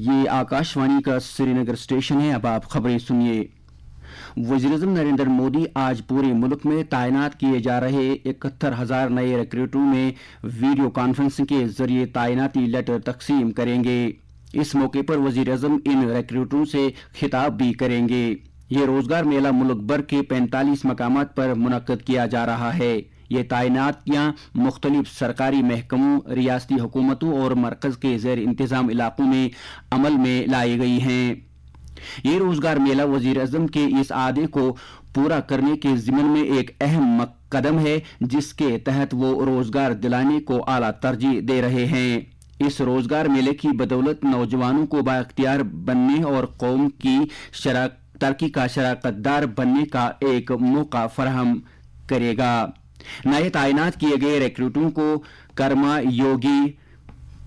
ये आकाशवाणी का श्रीनगर स्टेशन है। अब आप खबरें सुनिए। वज़ीर-ए-आज़म नरेंद्र मोदी आज पूरे मुल्क में तैनात किए जा रहे 71,000 नए रिक्रूटों में वीडियो कॉन्फ्रेंसिंग के जरिए तैनाती लेटर तकसीम करेंगे। इस मौके पर वज़ीर-ए-आज़म इन रिक्रूटों से खिताब भी करेंगे। ये रोजगार मेला मुल्क भर के 45 मकामात पर मुनक्कद किया जा रहा है। ये तैनातियां मुख्तलिफ सरकारी महकमों, रियासती हुकूमतों और मरकज के ज़ेर इंतज़ाम इलाकों में अमल में लाई गई हैं। ये रोजगार मेला वज़ीर-ए-आज़म के इस आदे को पूरा करने के ज़िम्न में एक अहम कदम है, जिसके तहत वो रोजगार दिलाने को आला तरजीह दे रहे हैं। इस रोजगार मेले की बदौलत नौजवानों को बाइख्तियार बनने और कौम की तरक्की का शराकतदार बनने का एक मौका फराहम करेगा। नए तैनात किए गए रिक्रूटों को कर्मा योगी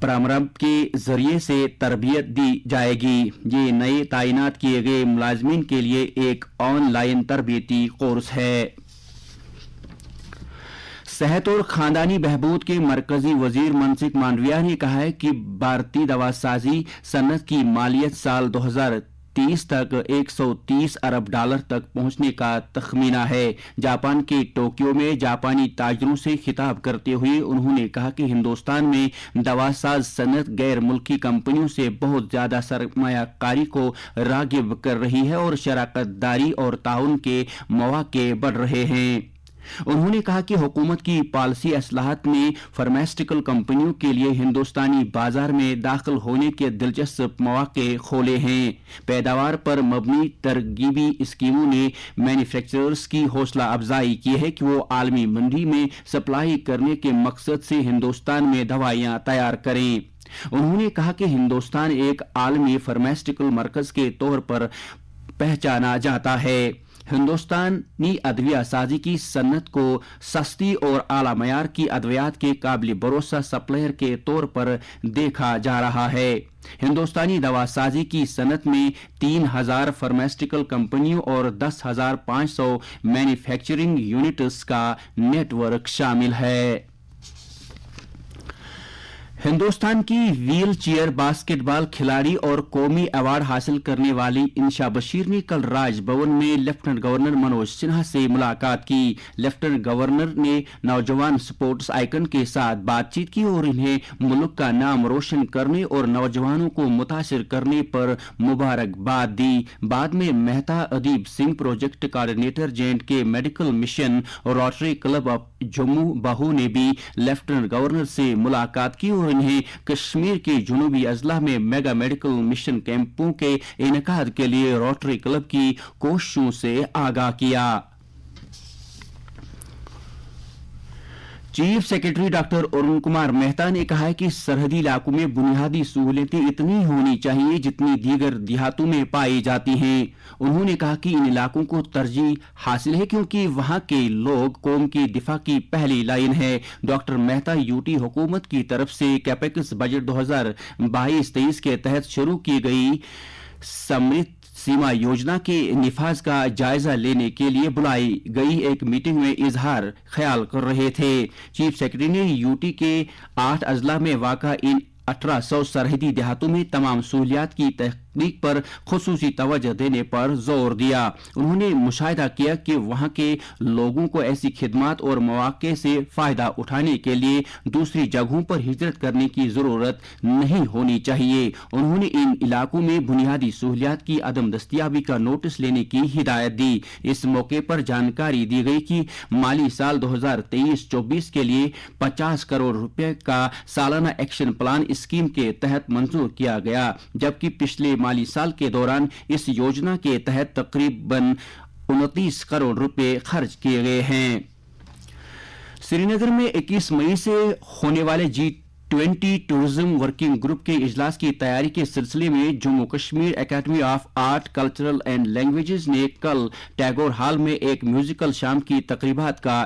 प्रारंभ के जरिए से तरबियत दी जाएगी। ये नए तैनात किए गए मुलाजमीन के लिए एक ऑनलाइन तरबियती कोर्स है। सेहत और खानदानी बहबूद के मरकजी वजीर मनसुख मांडविया ने कहा है कि भारतीय दवासाजी सनत की मालियत साल 2030 तक 130 अरब डॉलर तक पहुंचने का तखमीना है। जापान के टोक्यो में जापानी ताजरों से खिताब करते हुए उन्होंने कहा कि हिंदुस्तान में दवासाज सनत गैर मुल्की कंपनियों से बहुत ज्यादा सरमायाकारी को रागिब कर रही है और शराकतदारी और ताउन के मौके बढ़ रहे हैं। उन्होंने कहा कि हुकूमत की पॉलिसी असलाहत ने फार्मास्यूटिकल कंपनियों के लिए हिंदुस्तानी बाजार में दाखिल होने के दिलचस्प मौके खोले हैं। पैदावार पर मबनी तरगीबी स्कीमों ने मैन्युफैक्चरर्स की हौसला अफजाई की है कि वो आलमी मंडी में सप्लाई करने के मकसद से हिंदुस्तान में दवाइयां तैयार करें। उन्होंने कहा कि हिंदुस्तान एक आलमी फार्मास्यूटिकल मरकज के तौर पर पहचाना जाता है। हिंदुस्तानी अदविया साजी की सन्नत को सस्ती और आला मयार की अद्वियात के काबिल भरोसा सप्लायर के तौर पर देखा जा रहा है। हिंदुस्तानी दवासाजी की सनत में 3,000 फार्मास्यूटिकल कंपनियों और 10,500 मैन्युफैक्चरिंग यूनिट्स का नेटवर्क शामिल है। हिंदुस्तान की व्हील चेयर बास्केटबॉल खिलाड़ी और कौमी अवार्ड हासिल करने वाली इंशा बशीर ने कल राजभवन में लेफ्टिनेंट गवर्नर मनोज सिन्हा से मुलाकात की। लेफ्टिनेंट गवर्नर ने नौजवान स्पोर्ट्स आइकन के साथ बातचीत की और इन्हें मुल्क का नाम रोशन करने और नौजवानों को मुतासिर करने पर मुबारकबाद दी। बाद में Mehta Adeeb Singh project coordinator J&K medical mission और rotary club of Jammu Bahu ने भी लेफ्टिनेंट गवर्नर से मुलाकात की और इन्हें कश्मीर के जुनूबी अजला में मेगा मेडिकल मिशन कैंपों के इनेकाद के लिए रोटरी क्लब की कोशिशों से आगाह किया। Chief secretary doctor Arun Kumar Mehta ने कहा है कि सरहदी इलाकों में बुनियादी सहूलियतें इतनी होनी चाहिए जितनी दीगर देहातों में पाई जाती हैं। उन्होंने कहा कि इन इलाकों को तरजीह हासिल है क्योंकि वहां के लोग कौम की दिफा की पहली लाइन है। डॉक्टर मेहता यूटी हुकूमत की तरफ से कैपेक्स बजट 2022-23 के तहत शुरू की गई समृद्ध सीमा योजना के निफाज का जायजा लेने के लिए बुलाई गई एक मीटिंग में इजहार ख्याल कर रहे थे। चीफ सेक्रेटरी ने यूटी के 8 अजला में वाक़ा इन 1800 सरहदी देहातों में तमाम सहूलियात की तहकीक पर खुसूसी तवज्जो देने पर जोर दिया। उन्होंने मुशाहिदा किया कि वहां के लोगों को ऐसी खिदमात और मौके से फायदा उठाने के लिए दूसरी जगहों पर हिजरत करने की जरूरत नहीं होनी चाहिए। उन्होंने इन इलाकों में बुनियादी सहूलियात की अदम दस्तियाबी का नोटिस लेने की हिदायत दी। इस मौके पर जानकारी दी गई कि माली साल 2023-24 के लिए 50 करोड़ रुपए का सालाना एक्शन प्लान स्कीम के तहत मंजूर किया गया, जबकि पिछले माली साल के दौरान इस योजना के तहत तकरीबन 29 करोड़ रुपए खर्च किए गए हैं। श्रीनगर में 21 मई से होने वाले G20 टूरिज्म वर्किंग ग्रुप के इजलास की तैयारी के सिलसिले में Jammu Kashmir academy of art, cultural and languages ने कल टैगोर हॉल में एक म्यूजिकल शाम की तकरीबात का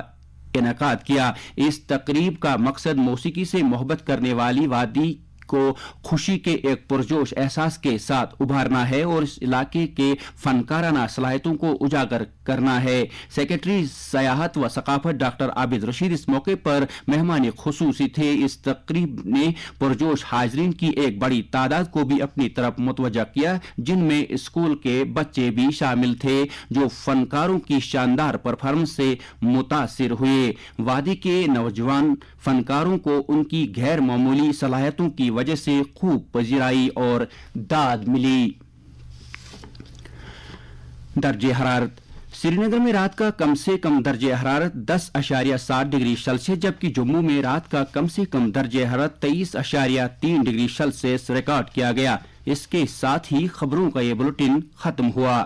इनेकाद किया। इस तकरीब का मकसद मौसीकी से मोहब्बत करने वाली वादी को खुशी के एक पुरजोश एहसास के साथ उभारना है और इस इलाके के फनकाराना सलाहियतों को उजागर करना है। सेक्रेटरी सयाहत व सकाफत डॉक्टर आबिद रशीद इस मौके पर मेहमान खुसूसी थे। इस तकरीब ने पुरजोश हाजरीन की एक बड़ी तादाद को भी अपनी तरफ मुतवज्जा किया, जिनमें स्कूल के बच्चे भी शामिल थे जो फनकारों की शानदार परफॉर्मेंस से मुतासिर हुए। वादी के नौजवान फनकारों को उनकी गैर मामूली सलाहियतों की वजह से खूब पजीराई और दाद मिली। दर्जे हरारत श्रीनगर में रात का कम से कम दर्जे हरारत 10.7 डिग्री सेल्सियस, जबकि जम्मू में रात का कम से कम दर्जे हरारत 23.3 डिग्री सेल्सियस रिकॉर्ड किया गया। इसके साथ ही खबरों का ये बुलेटिन खत्म हुआ।